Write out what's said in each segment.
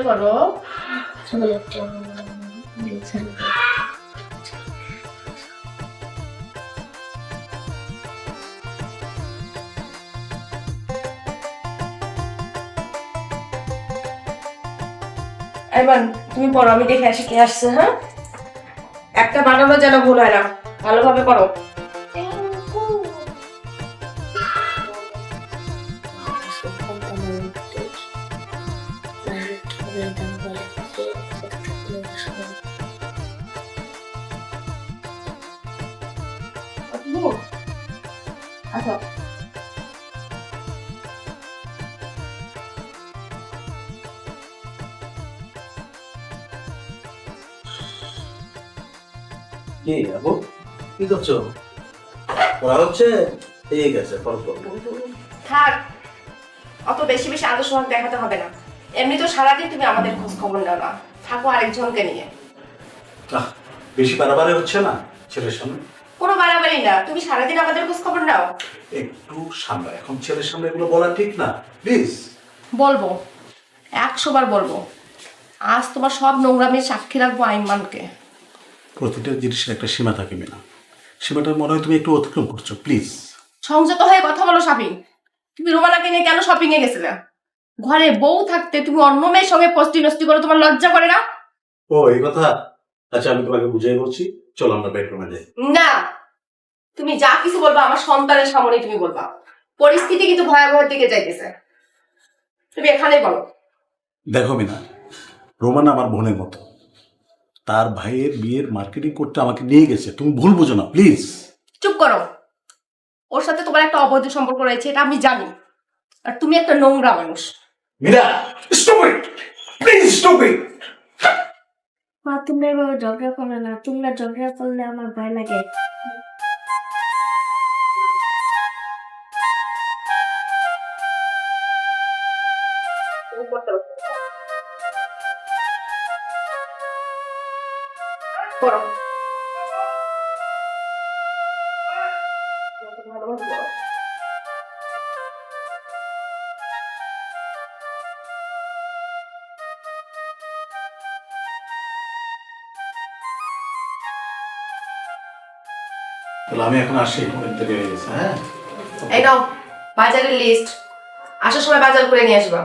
করো। এবার তুমি পড়ো, আমি দেখে আসি কে আসছে। হ্যাঁ, একটা বানানো যেন ভুল হয় না, ভালোভাবে করো। আচ্ছা, কি আপু কি করছো? পড়া হচ্ছে? ঠিক আছে, পড়ো। থাক, অত বেশি বেশি আদর্শ ভাব দেখাতে হবে না। এমনি তো সারাদিন তুমি আমাদের খোঁজ খবর নাও না, থাকো আরেকজনকে নিয়ে। আহ, বেশি বাড়াবাড়ি হচ্ছে না ছেলের সামনে? কোনো বাড়াবাড়ি না, তুমি সারাদিন আমাদের খোঁজ খবর নাও। একটু সামনে, এখন ছেলের সামনে এগুলো বলা ঠিক না, প্লিজ। বলবো, 100 বার বলবো। আজ তোমার সব নোংরামির সাক্ষী রাখবো আইনমানকে। প্রতিটা জিনিসের একটা সীমা থাকে না, সীমাটা মনে হয় তুমি একটু অতিক্রম করছো, প্লিজ। সংযত হয়ে কথা বলো শাবিন। তুমি রোমানাকে নিয়ে কেন শপিং এ গেছিলে? ঘরে বউ থাকতে তুমি অন্য মেয়ের সঙ্গে পস্টি নস্টি করো, তোমার লজ্জা করে না? ও এই কথা। আচ্ছা আমি তোমাকে বুঝিয়ে বলছি, চলো আমরা বেডরুমে যাই। না, তুমি যা কিছু বলবা আমার সন্তানের সামনে তুমি বলবা। পরিস্থিতি কিন্তু ভয়াবহ দিকে যাইতেছে, তুমি এখানেই বলো। দেখো মিনা, রোমান আমার বোনের মতো, তার ভাইয়ের বিয়ের মার্কেটিং করতে আমাকে নিয়ে গেছে, তুমি ভুল বুঝো না, প্লিজ। চুপ করো। ওর সাথে তোমার একটা অবৈধ সম্পর্ক রয়েছে, এটা আমি জানি। আর তুমি একটা নোংরা মানুষ। Mina, stop it, please stop it. মা, তোমরা এভাবে ঝগড়া করো না। তোমরা ঝগড়া করলে আমার ভয় লাগে। করো। তাহলে আমি এখন আসি, অনেক দেরি হয়ে গেছে। হ্যাঁ, এই নাও বাজারের লিস্ট, আসার সময় বাজার করে নিয়ে আসবা।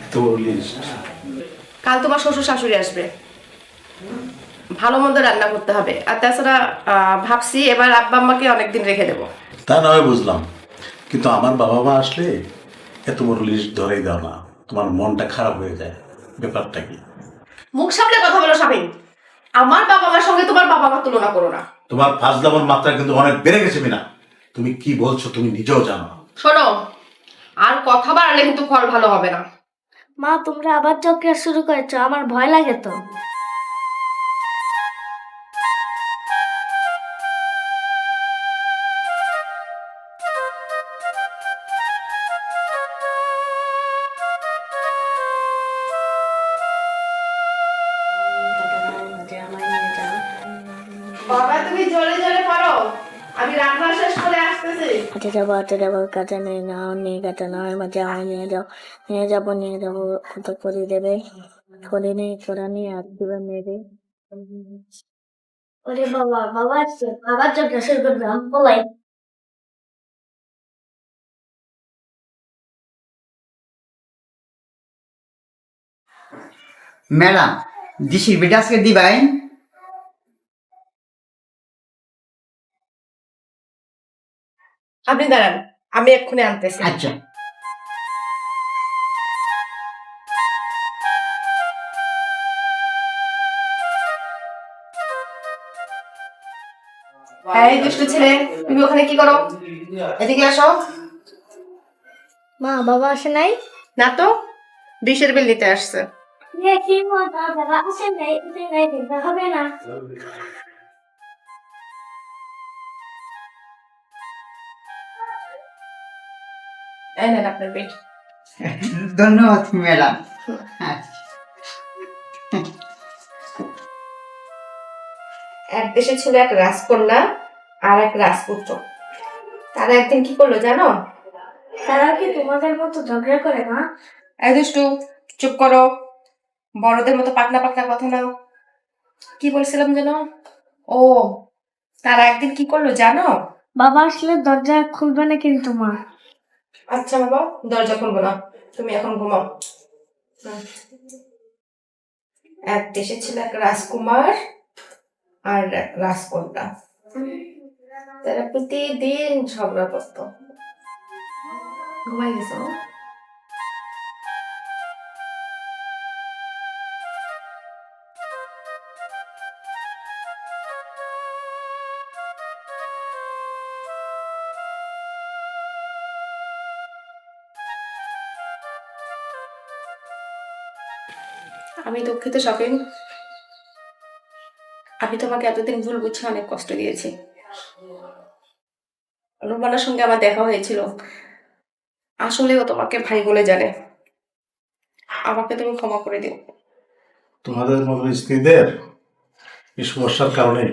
এত বড় লিস্ট? কাল তোমার শ্বশুর শাশুড়ি আসবে, ভালো মন্দ রান্না করতে হবে। আর তাছাড়া ভাবছি এবার আব্বা আম্মাকে অনেকদিন রেখে দেবো। তা নয় বুঝলাম, কিন্তু আমার বাবা মা আসলে এত বড় লিস্ট ধরেই দাও না, তোমার মনটা খারাপ হয়ে যায়। ব্যাপারটা কি? মুখ সামলে কথা বলো শাবিন। আমার বাবা মার সঙ্গে তোমার বাবা মার তুলনা করো না। তোমার ফাজলামোর মাত্রা কিন্তু অনেক বেড়ে গেছে মিনা, তুমি কি বলছো তুমি নিজেও জানো না। শোনো, আর কথা বাড়ালে কিন্তু ফল ভালো হবে না। মা, তোমরা আবার ঝগড়া শুরু করেছো, আমার ভয় লাগে তো। বাবা তুমি জোরে জোরে পড়ো, আমি রান্না শেষ করে আসতেছি। হাঁটে যাবো, কাজে নিয়ে যাও, নিয়ে কাজে নয় মাঝে আমায় নিয়ে যাবো কত করে দেবে। করে নিয়ে আর দিবে মেরে। ওরে বাবা, বাবা আসছে, আবার ঝগড়া শুরু করলাম, বলাই। ম্যাডাম, দিশি বেটা আজকে দিবাই? আপনি দাঁড়ান, আমি এক্ষুনি আনতেছি। আচ্ছা। হ্যাঁ এই দুষ্টু ছেলে, তুমি ওখানে কি করো? এদিকে আসো। মা, বাবা আসে নাই? না তো, 20-এর বিল নিতে আসছে। কি মজা, বাবা আসে নাই, দিতে হবে না। এই নেন আপনার বিল। ধন্যবাদ ম্যাডাম। এক দেশে ছিল এক রাজকন্যা আর এক রাজপুত্র। তারা একদিন কি করলো জানো? তারা কি তোমাদের মতো ঝগড়া করে না? এই দুষ্টু, চুপ করো। বড়দের মতো পাকনা পাকনা কথা না। কি বলছিলাম যেন? ও, তারা একদিন কি করলো জানো? বাবা আসলে দরজা খুলবে না কিন্তু মা। আচ্ছা বাবা, দরজা খুলবো না, তুমি এখন ঘুমাও। হুম। এক দেশে ছিল এক রাজকুমার আর এক রাজকন্যা। তারা প্রতিদিন ঝগড়া করতো। ঘুমাই গেছো? আমি দুঃখিত শপিং, আমি তোমাকে এতদিন ভুল বুঝে অনেক কষ্ট দিয়েছি। রুমানার সঙ্গে আমার দেখা হয়েছিল, আসলেও তোমাকে ভাই বলে জানে। আমাকে তুমি ক্ষমা করে দিও। তোমাদের মতো স্ত্রীদের এই সমস্যার কারণে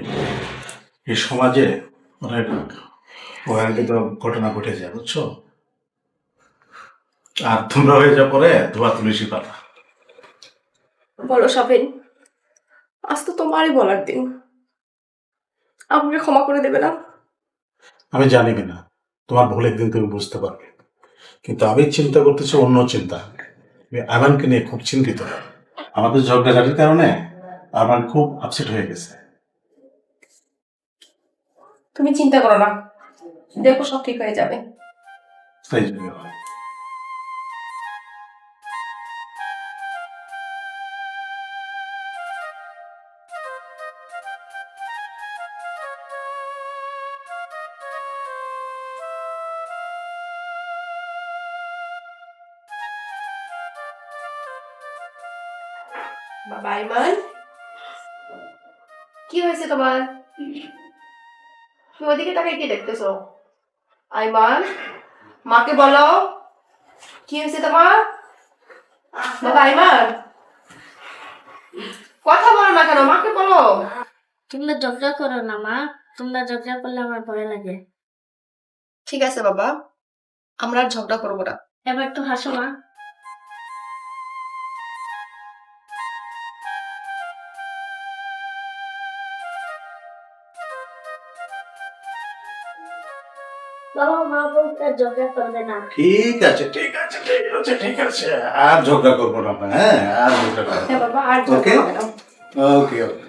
এই সমাজে অনেক ভয়ানক ঘটনা ঘটে যায়, বুঝছো? আর তোমরা হয়ে যা পরে ধোয়া তুলসী পাতা। বলো শপিং, আজ তো তোমারই বলার দিন, আমাকে ক্ষমা করে দেবে না? আমি জানি কিনা তোমার ভুল একদিন তুমি বুঝতে পারবে, কিন্তু আমি চিন্তা করতেছি অন্য চিন্তা। আমি আরমানকে নিয়ে খুব চিন্তিত। আমাদের ঝগড়াঝাটির কারণে আরমান খুব আপসেট হয়ে গেছে। তুমি চিন্তা করো না, দেখো সব ঠিক হয়ে যাবে। তাই জন্য বাবা আইমান, কি হয়েছে তোমার? তুমি ওদিকে তাকে কি দেখতেছো? আইমান, মাকে বলো কি হয়েছে তোমার। বাবা আইমান, কথা বলো না কেন? মাকে বলো। তোমরা ঝগড়া করো না মা, তোমরা ঝগড়া করলে আমার ভয় লাগে। ঠিক আছে বাবা, আমরা আর ঝগড়া করবো না। এবার তো হাসো মা। বাবা মা বলতে আর ঝগড়া করবে না। ঠিক আছে, ঠিক আছে, ঠিক আছে, ঠিক আছে, আর ঝগড়া করবো না। হ্যাঁ, আর ঝগড়া করবো হ্যাঁ বাবা, আর ওকে ঝগড়া হবে না। ওকে ওকে।